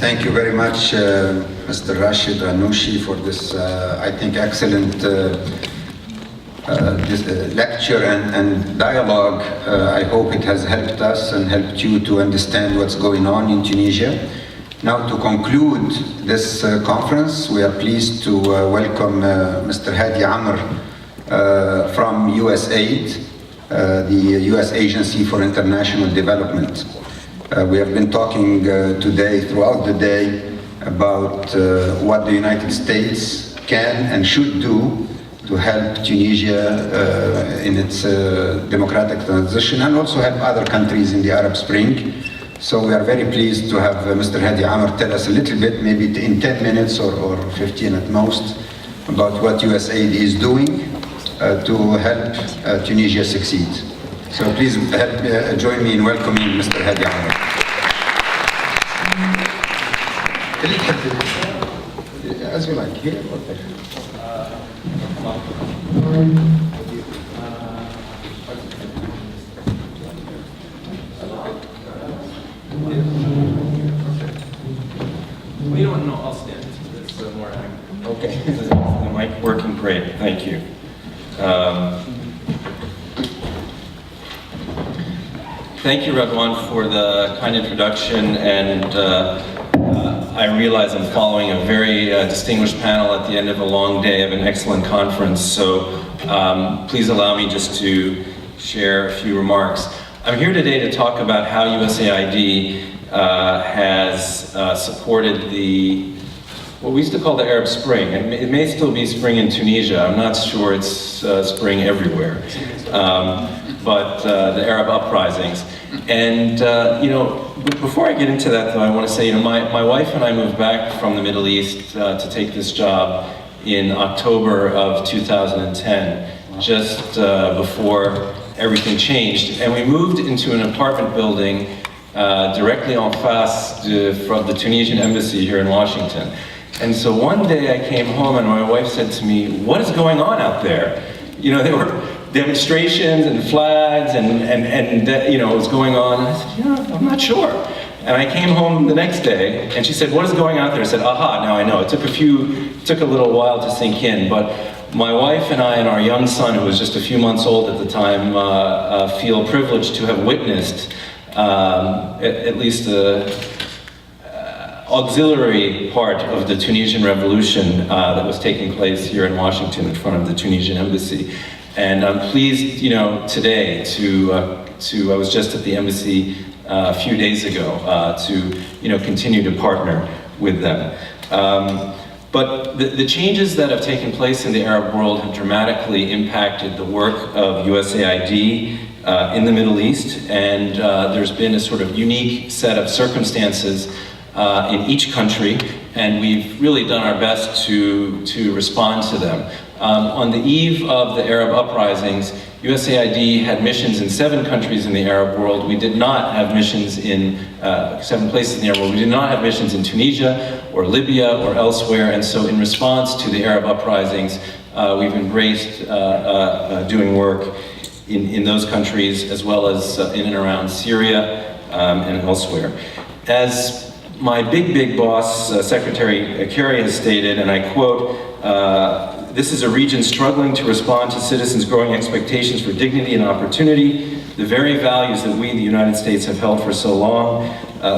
Thank you very much, Mr. Rashid Ranouchi, for this, I think, excellent lecture and dialogue. I hope it has helped us and helped you to understand what's going on in Tunisia. Now, to conclude this conference, we are pleased to welcome Mr. Hal Yammer from USAID, the U.S. Agency for International Development. We have been talking today, throughout the day, about what the United States can and should do to help Tunisia in its democratic transition, and also help other countries in the Arab Spring. So we are very pleased to have Mr. Hal Yammer tell us a little bit, maybe in 10 minutes or 15 at most, about what USAID is doing to help Tunisia succeed. So please join me in welcoming Mr. Hal Yammer. As you like, here or there? We don't know, I'll stand. It's more accurate. Okay. Is the mic working? Great, thank you. Thank you, Radwan, for the kind introduction, and I realize I'm following a very distinguished panel at the end of a long day of an excellent conference, so please allow me just to share a few remarks. I'm here today to talk about how USAID has supported what we used to call the Arab Spring. It may still be spring in Tunisia. I'm not sure it's spring everywhere. But the Arab Uprisings. And, before I get into that, though, I want to say, my wife and I moved back from the Middle East to take this job in October of 2010, just before everything changed. And we moved into an apartment building directly en face from the Tunisian embassy here in Washington. And so one day I came home and my wife said to me, "What is going on out there?" There were demonstrations and flags and it was going on. And I said, I'm not sure. And I came home the next day and she said, "What is going on out there?" I said, "Aha, now I know." It took a little while to sink in, but my wife and I and our young son, who was just a few months old at the time, feel privileged to have witnessed at least the auxiliary part of the Tunisian revolution that was taking place here in Washington in front of the Tunisian embassy. And I'm pleased, today I was just at the embassy a few days ago to, continue to partner with them. But the changes that have taken place in the Arab world have dramatically impacted the work of USAID in the Middle East, and there's been a sort of unique set of circumstances in each country, and we've really done our best to respond to them. On the eve of the Arab Uprisings, USAID had missions in 7 countries in the Arab world. We did not have missions in 7 places in the Arab world. We did not have missions in Tunisia or Libya or elsewhere, and so in response to the Arab Uprisings, we've embraced doing work in those countries, as well as in and around Syria and elsewhere. As my big boss, Secretary Kerry, has stated, and I quote, "This is a region struggling to respond to citizens' growing expectations for dignity and opportunity, the very values that we, the United States, have held for so long.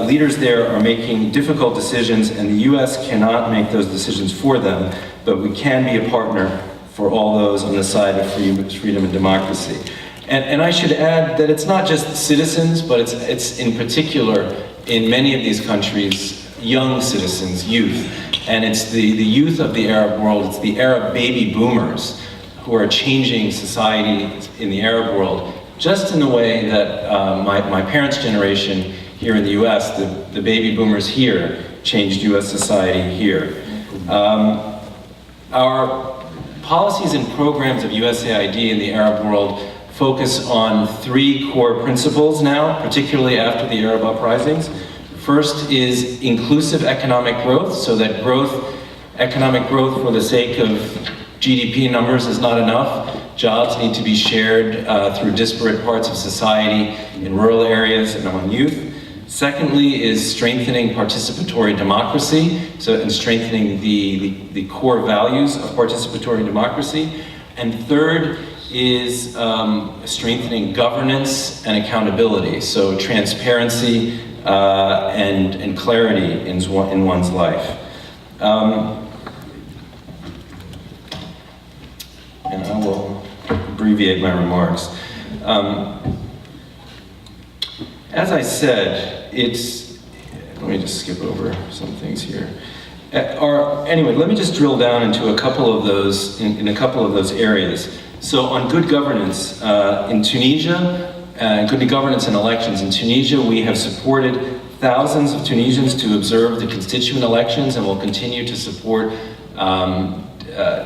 Leaders there are making difficult decisions, and the U.S. cannot make those decisions for them, but we can be a partner for all those on the side of freedom and democracy." And I should add that it's not just citizens, but it's in particular, in many of these countries, young citizens, youth. And it's the youth of the Arab world, it's the Arab baby boomers who are changing society in the Arab world, just in the way that my parents' generation here in the US, the baby boomers here, changed US society here. Our policies and programs of USAID in the Arab world focus on 3 core principles now, particularly after the Arab Uprisings. First is inclusive economic growth, so that economic growth for the sake of GDP numbers is not enough. Jobs need to be shared through disparate parts of society in rural areas and among youth. Secondly is strengthening participatory democracy, and strengthening the core values of participatory democracy. And third is strengthening governance and accountability, so transparency and clarity in one's life. And I will abbreviate my remarks. As I said, let me just skip over some things here. Anyway, let me just drill down into a couple of those, in a couple of those areas. So on good governance, in Tunisia, good governance and elections, in Tunisia we have supported thousands of Tunisians to observe the constituent elections, and will continue to support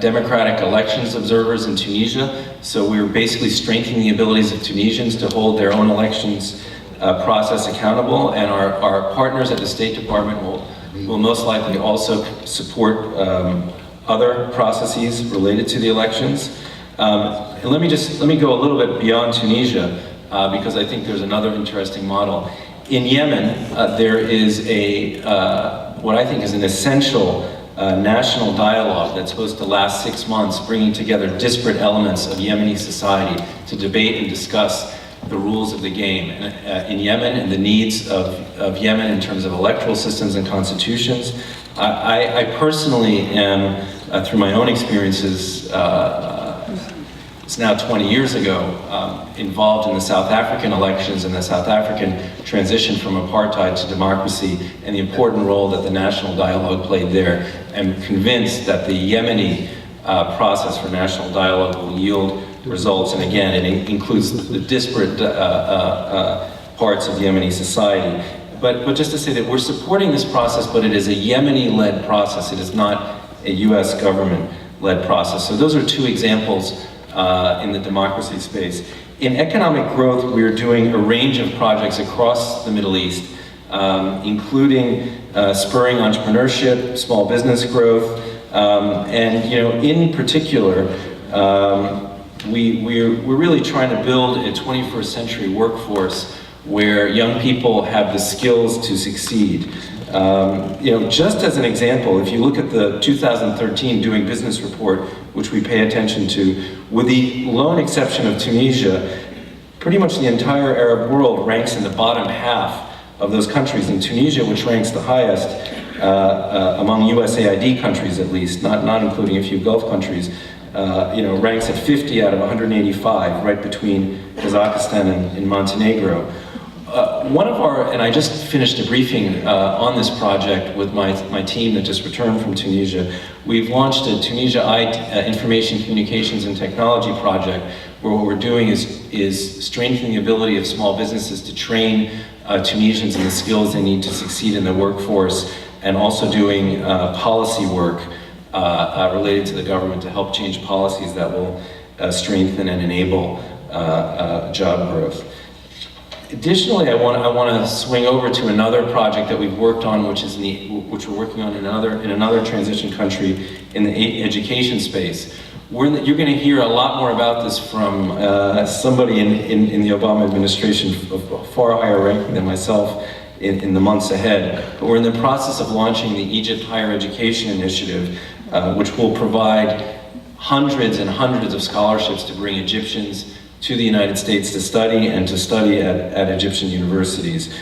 democratic elections observers in Tunisia. So we're basically strengthening the abilities of Tunisians to hold their own elections process accountable, and our partners at the State Department will most likely also support other processes related to the elections. And let me go a little bit beyond Tunisia, because I think there's another interesting model. In Yemen, there is what I think is an essential national dialogue that's supposed to last 6 months, bringing together disparate elements of Yemeni society to debate and discuss the rules of the game in Yemen and the needs of Yemen in terms of electoral systems and constitutions. I personally am, through my own experiences, it's now 20 years ago, involved in the South African elections and the South African transition from apartheid to democracy, and the important role that the national dialogue played there. I'm convinced that the Yemeni process for national dialogue will yield results, and again, it includes the disparate parts of Yemeni society. But just to say that we're supporting this process, but it is a Yemeni-led process. It is not a US government-led process. So those are two examples in the democracy space. In economic growth, we're doing a range of projects across the Middle East, including spurring entrepreneurship, small business growth, and in particular, we're really trying to build a 21st century workforce where young people have the skills to succeed. Just as an example, if you look at the 2013 Doing Business report, which we pay attention to, with the lone exception of Tunisia, pretty much the entire Arab world ranks in the bottom half of those countries. In Tunisia, which ranks the highest among USAID countries at least, not including a few Gulf countries, ranks at 50 out of 185, right between Kazakhstan and Montenegro. And I just finished a briefing on this project with my team that just returned from Tunisia. We've launched a Tunisia Information Communications and Technology project, where what we're doing is strengthening the ability of small businesses to train Tunisians in the skills they need to succeed in the workforce, and also doing policy work related to the government to help change policies that will strengthen and enable job growth. Additionally, I want to swing over to another project that we've worked on, which we're working on in another transition country in the education space. You're going to hear a lot more about this from somebody in the Obama administration of far higher ranking than myself in the months ahead. But we're in the process of launching the Egypt Higher Education Initiative, which will provide hundreds and hundreds of scholarships to bring Egyptians to the United States to study and to study at Egyptian universities.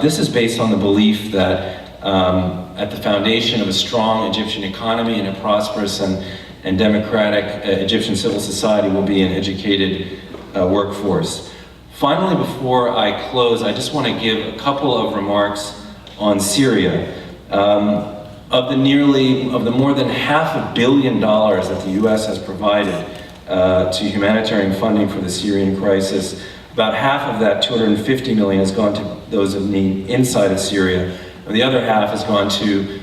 This is based on the belief that at the foundation of a strong Egyptian economy and a prosperous and democratic Egyptian civil society will be an educated workforce. Finally, before I close, I just want to give a couple of remarks on Syria. Of the more than $500 million that the US has provided to humanitarian funding for the Syrian crisis, about half of that, $250 million, has gone to those in need inside of Syria, and the other half has gone to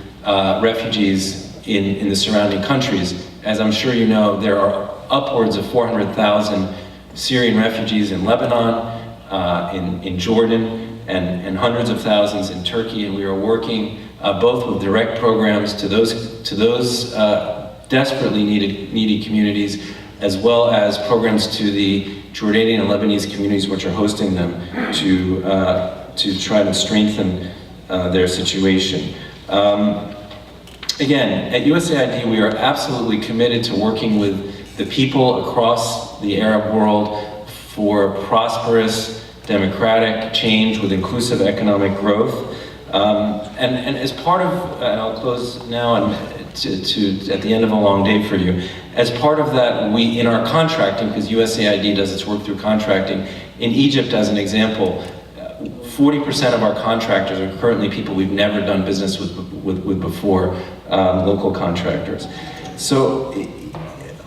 refugees in the surrounding countries. As I'm sure you know, there are upwards of 400,000 Syrian refugees in Lebanon, in Jordan, and hundreds of thousands in Turkey, and we are working both with direct programs to those desperately needy communities, as well as programs to the Jordanian and Lebanese communities which are hosting them, to try to strengthen their situation. Again, at USAID, we are absolutely committed to working with the people across the Arab world for prosperous, democratic change with inclusive economic growth. And as part of, and I'll close now and at the end of a long day for you, as part of that, we, in our contracting, because USAID does its work through contracting, in Egypt as an example, 40% of our contractors are currently people we've never done business with before, local contractors. So,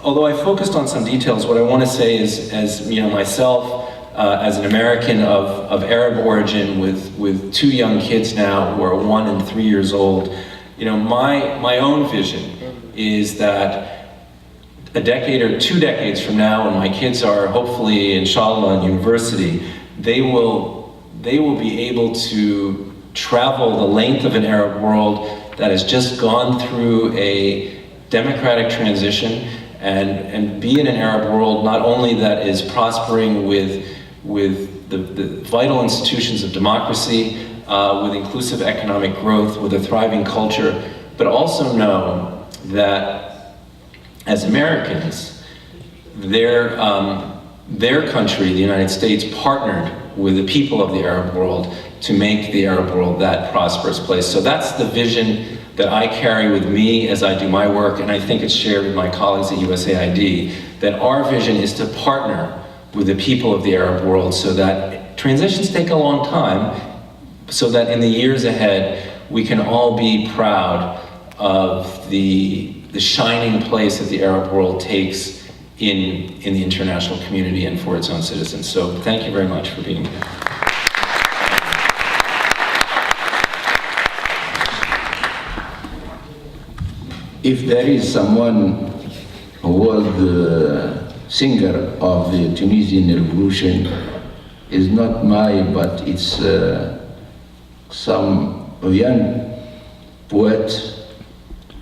although I focused on some details, what I want to say is, as you know, myself, as an American of Arab origin with 2 young kids now who are 1 and 3 years old, you know, my own vision is that a decade or 2 decades from now, when my kids are hopefully, inshallah, in university, they will be able to travel the length of an Arab world that has just gone through a democratic transition and be in an Arab world not only that is prospering with the vital institutions of democracy, with inclusive economic growth, with a thriving culture, but also know that as Americans, their country, the United States, partnered with the people of the Arab world to make the Arab world that prosperous place. So that's the vision that I carry with me as I do my work, and I think it's shared with my colleagues at USAID, that our vision is to partner with the people of the Arab world so that transitions take a long time, so that in the years ahead, we can all be proud of the shining place that the Arab world takes in the international community and for its own citizens. So thank you very much for being here. If there is someone who was the singer of the Tunisian revolution, is not but it's some young poet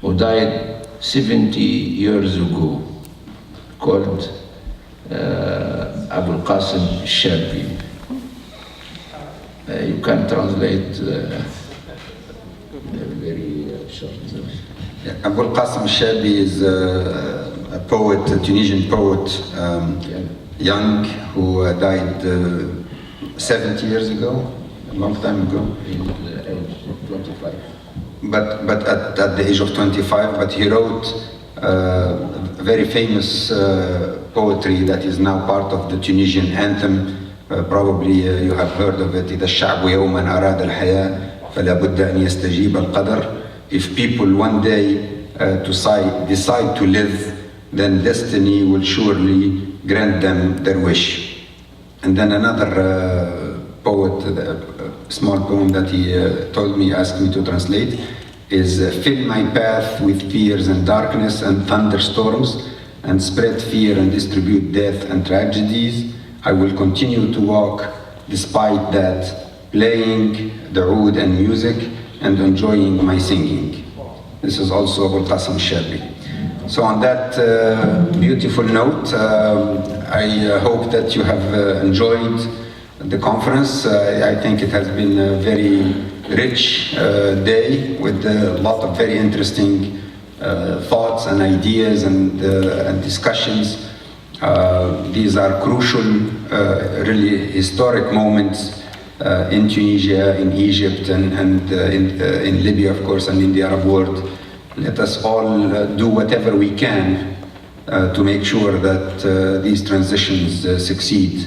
who died 70 years ago, called Abul Qasim Shabi. You can translate very short. Abul Qasim Shabi is a poet, a Tunisian poet, young, who died 70 years ago, a long time ago. In the age of 25. But at the age of 25, but he wrote very famous poetry that is now part of the Tunisian anthem. Probably you have heard of it. إذا الشعب يوما أراد الحياة فلا بد أن يستجيب القدر. If people one day decide to live, then destiny will surely grant them their wish. And then another poet, a small poem that he told me, asked me to translate, is fill my path with fears and darkness and thunderstorms, and spread fear and distribute death and tragedies. I will continue to walk despite that, playing the oud and music and enjoying my singing. This is also Abul Qasim Shabi. So on that beautiful note, I hope that you have enjoyed the conference. I think it has been a very rich day with a lot of very interesting thoughts and ideas and discussions. These are crucial, really historic moments in Tunisia, in Egypt, and in Libya, of course, and in the Arab world. Let us all do whatever we can to make sure that these transitions succeed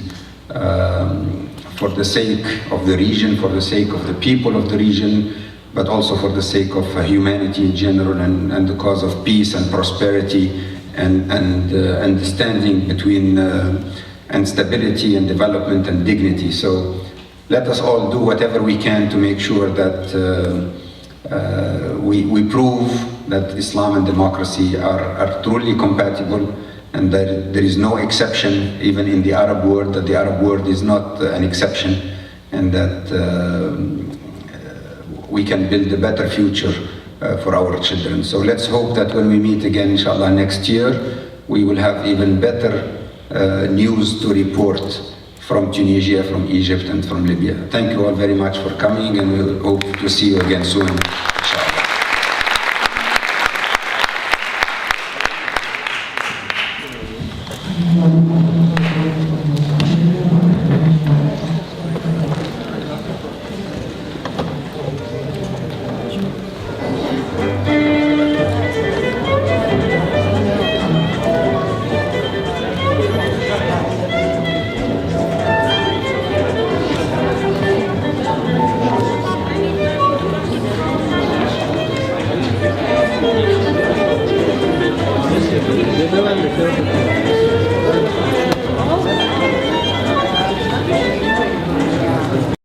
for the sake of the region, for the sake of the people of the region, but also for the sake of humanity in general, and the cause of peace and prosperity and understanding between and stability and development and dignity. So let us all do whatever we can to make sure that we prove that Islam and democracy are truly compatible, and that there is no exception, even in the Arab world, that the Arab world is not an exception, and that we can build a better future for our children. So let's hope that when we meet again, inshallah, next year, we will have even better news to report from Tunisia, from Egypt, and from Libya. Thank you all very much for coming, and we hope to see you again soon, inshallah.